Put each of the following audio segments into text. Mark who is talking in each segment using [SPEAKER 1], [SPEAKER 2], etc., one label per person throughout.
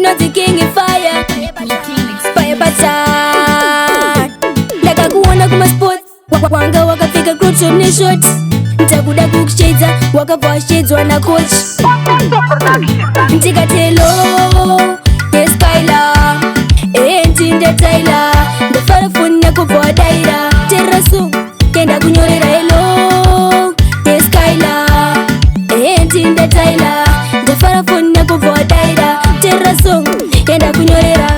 [SPEAKER 1] not the king of fire. Fire pattern. Ndakakuona kuma sports wanga wakapfeka clothes ne shorts. Ntakuda kukushedza wakavashedzwa na coach. Ndikati hello Skylar ndinde Tyler ndafara phone yakubva wadaira teraso kenda kunyorera hello Skylar ndinde Tyler ndafara phone yakubva wadaira teraso kenda kunyorera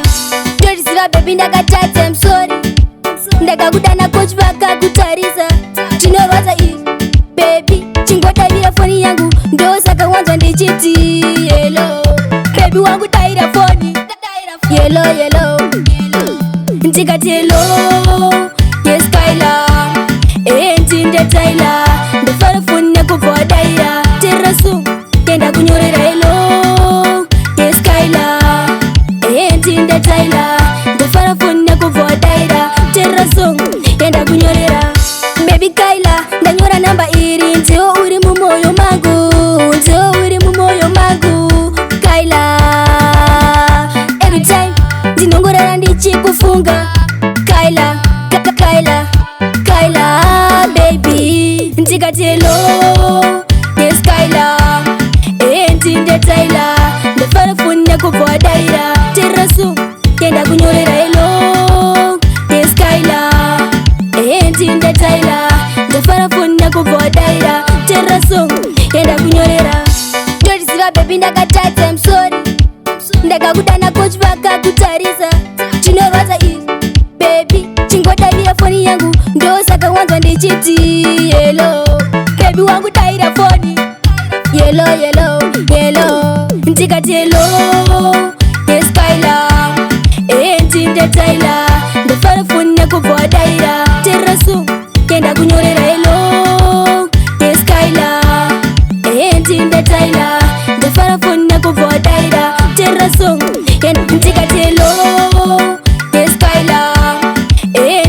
[SPEAKER 1] ndoriziva baby ndakatadza I'm sorry ndakakudana coach vakakutarisa chinorwadza izvi baby chingodavira foni yangu ndosaka wanzwa ndichiti hello baby wangu daira foni hello hello ndikati hello Skylar ndinde Tyler ndafara foni yakubva wadaira teraso kenda kunyorera hello Skylar ndinde Tyler ndafara foni yakubva wadaira teraso kenda kunyorera baby Kyla ndanyora namba iri ndiwo uri mumoyo mangu ndiwo uri mumoyo mangu Kyla every time ndinongorara ndichikufunga Kyla Kyla Kyla baby ndikati hello Skylar ndinde Tyler ndafara phone yakubva wadaira teraso kenda kunyorera hello Skylar ndinde Tyler ndafara phone yakubva wadaira teraso kenda kunyorera ndoriziva baby ndakatadza I'm sorry ndakakudana coach vakakutarisa chinorwadza izvi baby chingodavira foni yangu ndosaka wanzwa ndichiti hello baby wangu daira foni hello hello hello ndikati hello Skylar ndinde Tyler ndafara phone yakubva wadaira teraso kenda kunyorera hello Skylar ndinde Tyler ndafara phone yakubva wadaira teraso ndikati hello Skylar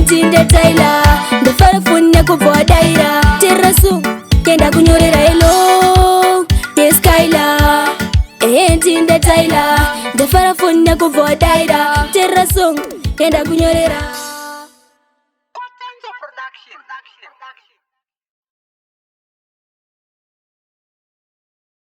[SPEAKER 1] ndinde Tyler ndafara phone yakubva wadaira teraso kenda kunyorera hello Skylar ndinde Tyler ndafara phone yakubva wadaira teraso kenda kunyorera